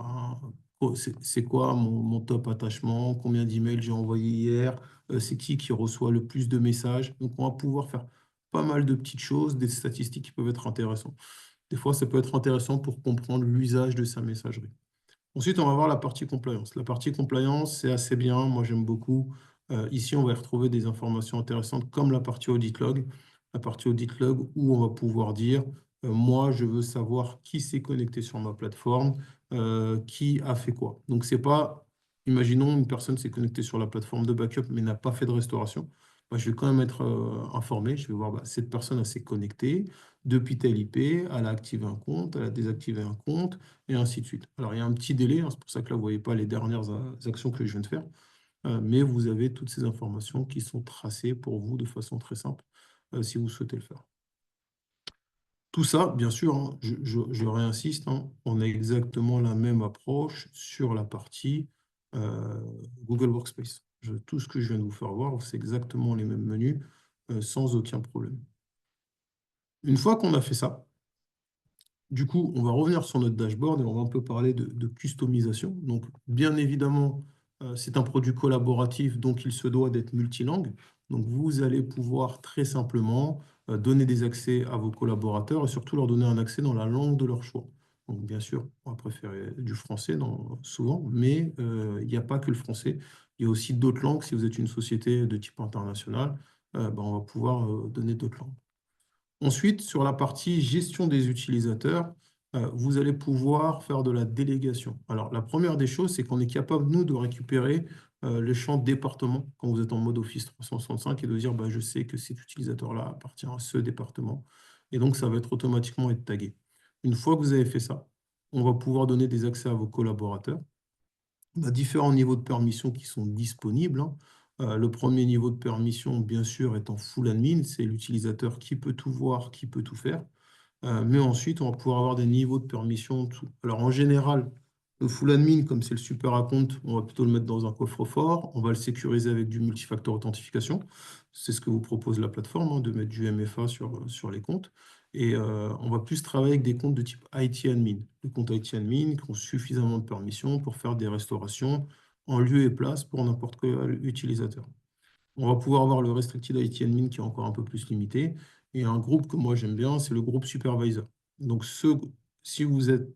c'est quoi mon top attachement, combien d'emails j'ai envoyé hier, c'est qui reçoit le plus de messages. Donc, on va pouvoir faire pas mal de petites choses, des statistiques qui peuvent être intéressantes. Des fois, ça peut être intéressant pour comprendre l'usage de sa messagerie. Ensuite, on va voir la partie compliance. La partie compliance, c'est assez bien. Moi, j'aime beaucoup. Ici, on va y retrouver des informations intéressantes comme la partie audit log. La partie audit log où on va pouvoir dire, moi, je veux savoir qui s'est connecté sur ma plateforme, qui a fait quoi. Donc, c'est pas, imaginons, une personne s'est connectée sur la plateforme de backup mais n'a pas fait de restauration. Bah, je vais quand même être informé. Je vais voir, bah, cette personne elle s'est connectée depuis telle IP, elle a activé un compte, elle a désactivé un compte et ainsi de suite. Alors, il y a un petit délai, hein, c'est pour ça que là, vous ne voyez pas les dernières actions que je viens de faire, mais vous avez toutes ces informations qui sont tracées pour vous de façon très simple, si vous souhaitez le faire. Tout ça, bien sûr, hein, je réinsiste, hein, on a exactement la même approche sur la partie Google Workspace. Tout ce que je viens de vous faire voir, c'est exactement les mêmes menus, sans aucun problème. Une fois qu'on a fait ça, du coup, on va revenir sur notre dashboard et on va un peu parler de customisation. Donc, bien évidemment, c'est un produit collaboratif, donc il se doit d'être multilingue. Donc, vous allez pouvoir très simplement donner des accès à vos collaborateurs et surtout leur donner un accès dans la langue de leur choix. Donc, bien sûr, on va préférer du français souvent, mais il n'y a pas que le français. Il y a aussi d'autres langues. Si vous êtes une société de type international, ben, on va pouvoir donner d'autres langues. Ensuite, sur la partie gestion des utilisateurs, vous allez pouvoir faire de la délégation. Alors, la première des choses, c'est qu'on est capable, nous, de récupérer le champ département quand vous êtes en mode Office 365 et de dire, bah, je sais que cet utilisateur-là appartient à ce département. Et donc, ça va être automatiquement être tagué. Une fois que vous avez fait ça, on va pouvoir donner des accès à vos collaborateurs. On a différents niveaux de permission qui sont disponibles, hein. Le premier niveau de permission, bien sûr, est en full admin. C'est l'utilisateur qui peut tout voir, qui peut tout faire. Mais ensuite, on va pouvoir avoir des niveaux de permission en dessous. Alors, en général, le full admin, comme c'est le super account, on va plutôt le mettre dans un coffre-fort. On va le sécuriser avec du multifacteur authentification. C'est ce que vous propose la plateforme, hein, de mettre du MFA sur les comptes. Et on va plus travailler avec des comptes de type IT admin. Les comptes IT admin qui ont suffisamment de permissions pour faire des restaurations en lieu et place pour n'importe quel utilisateur. On va pouvoir avoir le Restricted IT Admin qui est encore un peu plus limité. Et un groupe que moi j'aime bien, c'est le groupe Supervisor. Donc, si vous êtes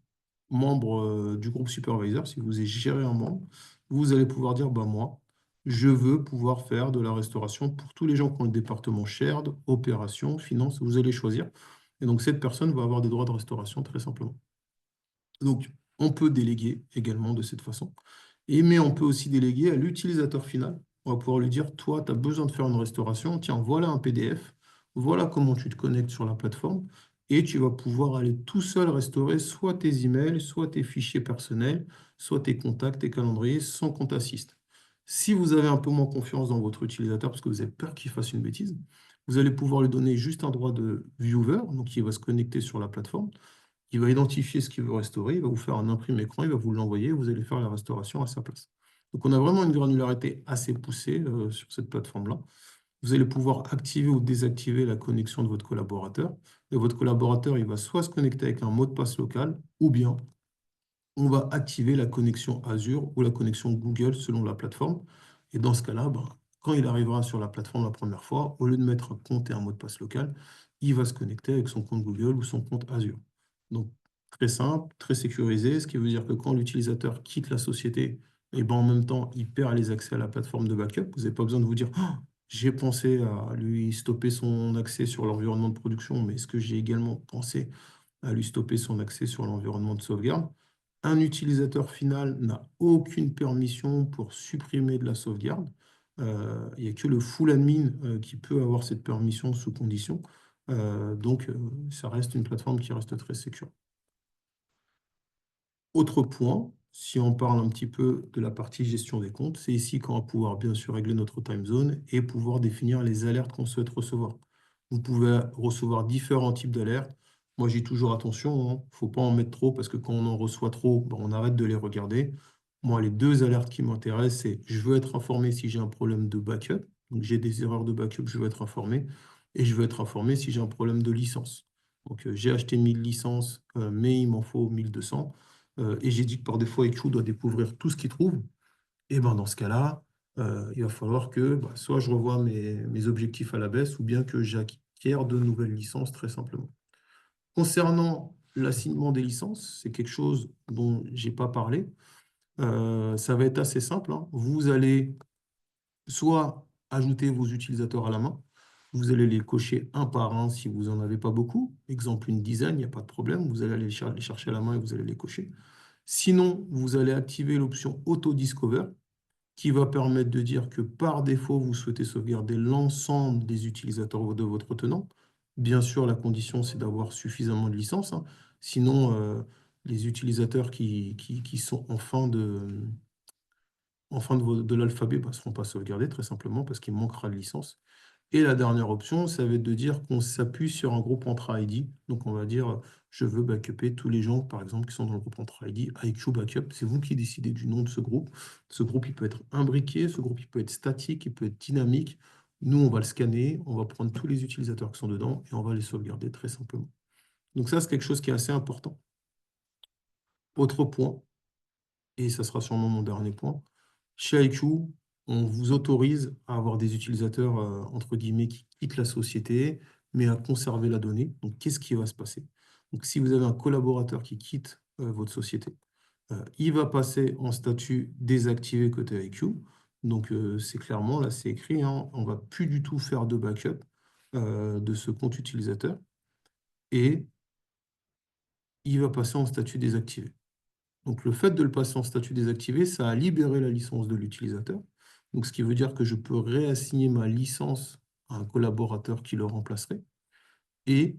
membre du groupe Supervisor, si vous êtes géré un membre, vous allez pouvoir dire, bah, moi, je veux pouvoir faire de la restauration pour tous les gens qui ont le département shared, opération, finance, vous allez choisir. Et donc, cette personne va avoir des droits de restauration très simplement. Donc, on peut déléguer également de cette façon. Mais on peut aussi déléguer à l'utilisateur final. On va pouvoir lui dire, toi, tu as besoin de faire une restauration. Tiens, voilà un PDF. Voilà comment tu te connectes sur la plateforme. Et tu vas pouvoir aller tout seul restaurer soit tes emails, soit tes fichiers personnels, soit tes contacts, tes calendriers, sans qu'on t'assiste. Si vous avez un peu moins confiance dans votre utilisateur parce que vous avez peur qu'il fasse une bêtise, vous allez pouvoir lui donner juste un droit de viewer, donc il va se connecter sur la plateforme. Il va identifier ce qu'il veut restaurer, il va vous faire un imprimé écran, il va vous l'envoyer, vous allez faire la restauration à sa place. Donc on a vraiment une granularité assez poussée sur cette plateforme-là. Vous allez pouvoir activer ou désactiver la connexion de votre collaborateur. Et votre collaborateur, il va soit se connecter avec un mot de passe local, ou bien on va activer la connexion Azure ou la connexion Google selon la plateforme. Et dans ce cas-là, ben, quand il arrivera sur la plateforme la première fois, au lieu de mettre un compte et un mot de passe local, il va se connecter avec son compte Google ou son compte Azure. Donc, très simple, très sécurisé, ce qui veut dire que quand l'utilisateur quitte la société, et ben, en même temps, il perd les accès à la plateforme de backup. Vous n'avez pas besoin de vous dire, oh, j'ai pensé à lui stopper son accès sur l'environnement de production, mais est-ce que j'ai également pensé à lui stopper son accès sur l'environnement de sauvegarde? Un utilisateur final n'a aucune permission pour supprimer de la sauvegarde. Il n'y a que le full admin qui peut avoir cette permission sous condition. Donc, ça reste une plateforme qui reste très sécure. Autre point, si on parle un petit peu de la partie gestion des comptes, c'est ici qu'on va pouvoir bien sûr régler notre time zone et pouvoir définir les alertes qu'on souhaite recevoir. Vous pouvez recevoir différents types d'alertes. Moi, j'ai toujours attention, il ne faut pas en mettre trop parce que quand on en reçoit trop, ben, on arrête de les regarder. Moi, les deux alertes qui m'intéressent, c'est je veux être informé si j'ai un problème de backup. Donc, j'ai des erreurs de backup, je veux être informé. Et je veux être informé si j'ai un problème de licence. Donc, j'ai acheté 1000 licences, mais il m'en faut 1200. Et j'ai dit que par défaut, IQ doit découvrir tout ce qu'il trouve. Et ben dans ce cas-là, il va falloir que bah, soit je revoie mes objectifs à la baisse, ou bien que j'acquière de nouvelles licences, très simplement. Concernant l'assignement des licences, c'est quelque chose dont je n'ai pas parlé. Ça va être assez simple, hein. Vous allez soit ajouter vos utilisateurs à la main, vous allez les cocher un par un si vous n'en avez pas beaucoup. Exemple, une dizaine, il n'y a pas de problème. Vous allez aller les chercher à la main et vous allez les cocher. Sinon, vous allez activer l'option Auto Discover qui va permettre de dire que par défaut, vous souhaitez sauvegarder l'ensemble des utilisateurs de votre tenant. Bien sûr, la condition, c'est d'avoir suffisamment de licences, hein. Sinon, les utilisateurs qui sont en fin de l'alphabet ne seront pas sauvegardés, très simplement, parce qu'il manquera de licence. Et la dernière option, ça va être de dire qu'on s'appuie sur un groupe Entra ID. Donc, on va dire, je veux backuper tous les gens, par exemple, qui sont dans le groupe Entra ID, IQ Backup. C'est vous qui décidez du nom de ce groupe. Ce groupe, il peut être imbriqué, ce groupe, il peut être statique, il peut être dynamique. Nous, on va le scanner, on va prendre tous les utilisateurs qui sont dedans et on va les sauvegarder très simplement. Donc ça, c'est quelque chose qui est assez important. Autre point, et ça sera sûrement mon dernier point, chez IQ, on vous autorise à avoir des utilisateurs, entre guillemets, qui quittent la société, mais à conserver la donnée. Donc, qu'est-ce qui va se passer? Donc, si vous avez un collaborateur qui quitte votre société, il va passer en statut désactivé côté IQ. Donc, c'est clairement, là, c'est écrit, hein, on ne va plus du tout faire de backup de ce compte utilisateur et il va passer en statut désactivé. Donc, le fait de le passer en statut désactivé, ça a libéré la licence de l'utilisateur. Donc, ce qui veut dire que je peux réassigner ma licence à un collaborateur qui le remplacerait et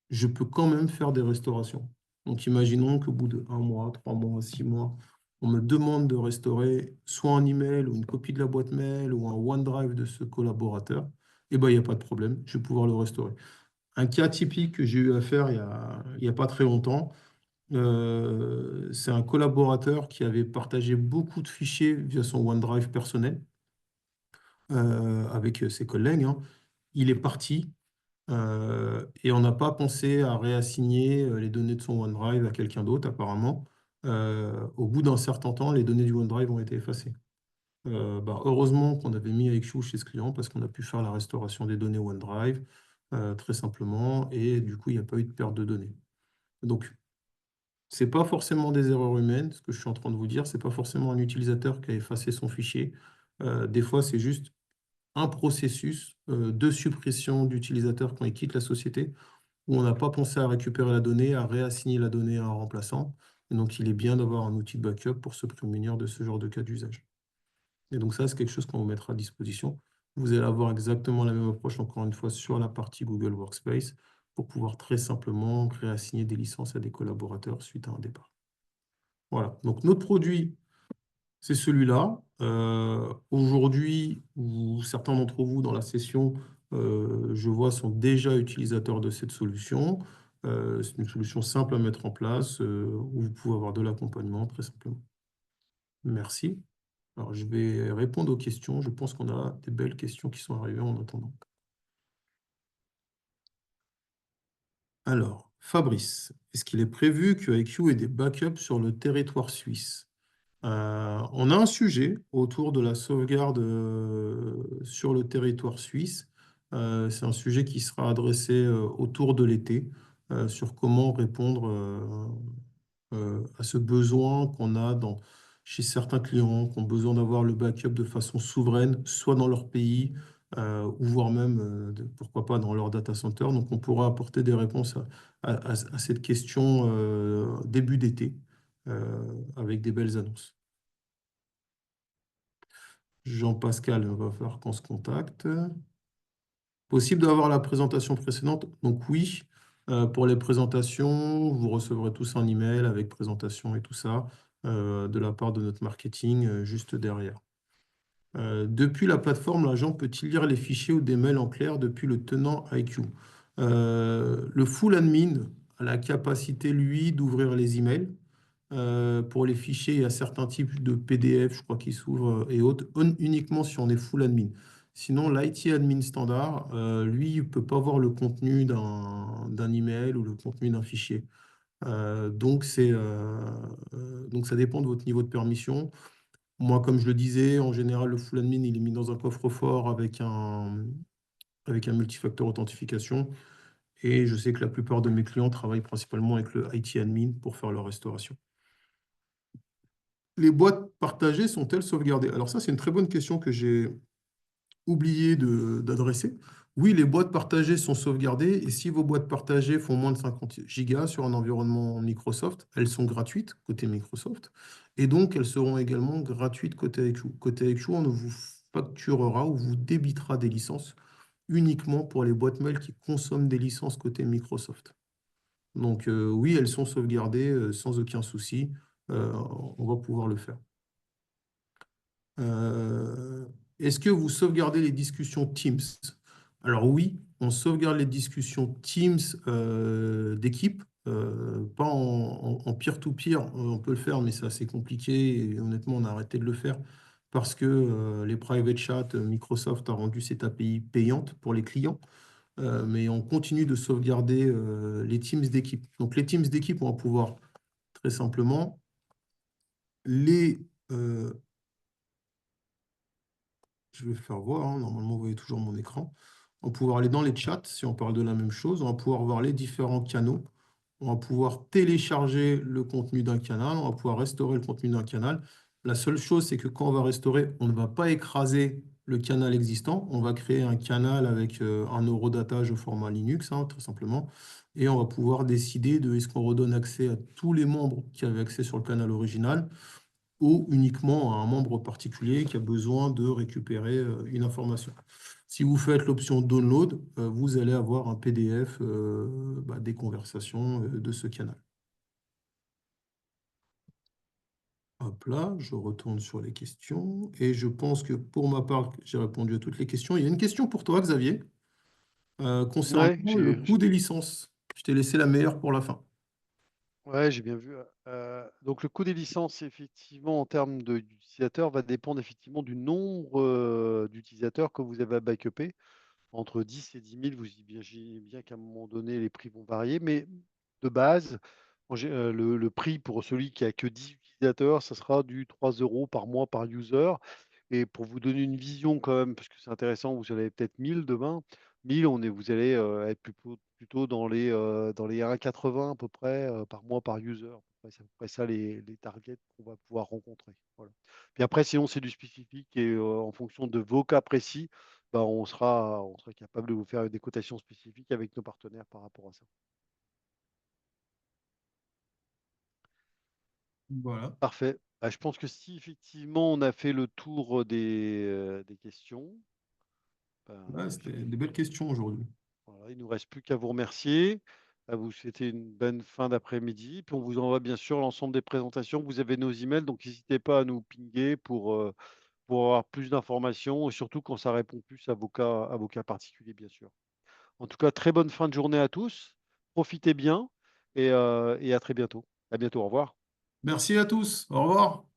je peux quand même faire des restaurations. Donc, imaginons qu'au bout de 1 mois, 3 mois, 6 mois, on me demande de restaurer soit un email ou une copie de la boîte mail ou un OneDrive de ce collaborateur. Eh ben, il n'y a pas de problème, je vais pouvoir le restaurer. Un cas typique que j'ai eu à faire il y a pas très longtemps, c'est un collaborateur qui avait partagé beaucoup de fichiers via son OneDrive personnel avec ses collègues, hein. Il est parti et on n'a pas pensé à réassigner les données de son OneDrive à quelqu'un d'autre, apparemment. Au bout d'un certain temps, les données du OneDrive ont été effacées. Heureusement qu'on avait mis IQ chez ce client parce qu'on a pu faire la restauration des données OneDrive très simplement et du coup, il n'y a pas eu de perte de données. Donc, c'est pas forcément des erreurs humaines, ce que je suis en train de vous dire, c'est pas forcément un utilisateur qui a effacé son fichier. Des fois, c'est juste un processus de suppression d'utilisateurs quand ils quittent la société où on n'a pas pensé à récupérer la donnée, à réassigner la donnée à un remplaçant. Et donc, il est bien d'avoir un outil de backup pour se prémunir de ce genre de cas d'usage. Et donc, ça, c'est quelque chose qu'on vous mettra à disposition. Vous allez avoir exactement la même approche, encore une fois, sur la partie Google Workspace pour pouvoir très simplement réassigner des licences à des collaborateurs suite à un départ. Voilà. Donc, notre produit, c'est celui-là. Aujourd'hui, certains d'entre vous dans la session, je vois, sont déjà utilisateurs de cette solution. C'est une solution simple à mettre en place où vous pouvez avoir de l'accompagnement très simplement. Merci. Alors, je vais répondre aux questions. Je pense qu'on a des belles questions qui sont arrivées en attendant. Alors, Fabrice, est-ce qu'il est prévu que IQ ait des backups sur le territoire suisse? On a un sujet autour de la sauvegarde sur le territoire suisse. C'est un sujet qui sera adressé autour de l'été sur comment répondre à ce besoin qu'on a chez certains clients qui ont besoin d'avoir le backup de façon souveraine, soit dans leur pays ou voire même, pourquoi pas, dans leur data center. Donc, on pourra apporter des réponses à cette question début d'été avec des belles annonces. Jean-Pascal, va falloir qu'on se contacte. Possible d'avoir la présentation précédente? Donc oui, pour les présentations, vous recevrez tous un email avec présentation et tout ça de la part de notre marketing juste derrière. Depuis la plateforme, l'agent peut-il lire les fichiers ou des mails en clair depuis le tenant IQ? Le full admin a la capacité, lui, d'ouvrir les emails. Pour les fichiers, il y a certains types de PDF, je crois, qui s'ouvrent et autres, uniquement si on est full admin. Sinon, l'IT admin standard, lui, il ne peut pas voir le contenu d'un email ou le contenu d'un fichier. Donc, donc, ça dépend de votre niveau de permission. Moi, comme je le disais, en général, le full admin, il est mis dans un coffre-fort avec un multifacteur authentification. Et je sais que la plupart de mes clients travaillent principalement avec le IT admin pour faire leur restauration. Les boîtes partagées sont-elles sauvegardées? Alors ça, c'est une très bonne question que j'ai oublié d'adresser. Oui, les boîtes partagées sont sauvegardées et si vos boîtes partagées font moins de 50 gigas sur un environnement Microsoft, elles sont gratuites côté Microsoft et donc elles seront également gratuites côté IQ. Côté IQ, on vous facturera ou vous débitera des licences uniquement pour les boîtes mail qui consomment des licences côté Microsoft. Donc oui, elles sont sauvegardées sans aucun souci. On va pouvoir le faire. Est-ce que vous sauvegardez les discussions Teams? Alors oui, on sauvegarde les discussions Teams d'équipe, pas en peer-to-peer. On peut le faire, mais c'est assez compliqué et honnêtement, on a arrêté de le faire parce que les private chats, Microsoft a rendu cette API payante pour les clients, mais on continue de sauvegarder les Teams d'équipe. Donc les Teams d'équipe, on va pouvoir très simplement les je vais faire voir, hein. Normalement, vous voyez toujours mon écran. On va pouvoir aller dans les chats, si on parle de la même chose. On va pouvoir voir les différents canaux. On va pouvoir télécharger le contenu d'un canal. On va pouvoir restaurer le contenu d'un canal. La seule chose, c'est que quand on va restaurer, on ne va pas écraser le canal existant. On va créer un canal avec un horodatage au format Linux, hein, très simplement. Et on va pouvoir décider de est-ce qu'on redonne accès à tous les membres qui avaient accès sur le canal original ou uniquement à un membre particulier qui a besoin de récupérer une information. Si vous faites l'option Download, vous allez avoir un PDF des conversations de ce canal. Hop là, je retourne sur les questions et je pense que pour ma part, j'ai répondu à toutes les questions. Il y a une question pour toi, Xavier, concernant Ouais, le coût des licences. Je t'ai laissé la meilleure pour la fin. ouais, j'ai bien vu. Donc le coût des licences, effectivement, en termes d'utilisateurs, va dépendre effectivement du nombre d'utilisateurs que vous avez à backuper. Entre 10 et 10 000, vous imaginez bien qu'à un moment donné, les prix vont varier. Mais de base, le prix pour celui qui a que 10 utilisateurs, ça sera du 3 euros par mois par user. Et pour vous donner une vision quand même, parce que c'est intéressant, vous allez peut-être 1000 demain. 1000, vous allez être plutôt dans les 1,80 à peu près par mois par user. C'est à peu près ça les targets qu'on va pouvoir rencontrer. Voilà. Puis après, sinon, c'est du spécifique et en fonction de vos cas précis, bah, on sera capable de vous faire des cotations spécifiques avec nos partenaires par rapport à ça. Voilà. Parfait. Bah, je pense que si effectivement on a fait le tour des questions, Ouais, ben, c'était des belles questions aujourd'hui. voilà, il ne nous reste plus qu'à vous remercier, à vous souhaiter une bonne fin d'après-midi. Puis on vous envoie bien sûr l'ensemble des présentations. Vous avez nos emails, donc n'hésitez pas à nous pinguer pour avoir plus d'informations et surtout quand ça répond plus à vos cas particuliers, bien sûr. En tout cas, très bonne fin de journée à tous. Profitez bien et à très bientôt. À bientôt. Au revoir. Merci à tous. Au revoir.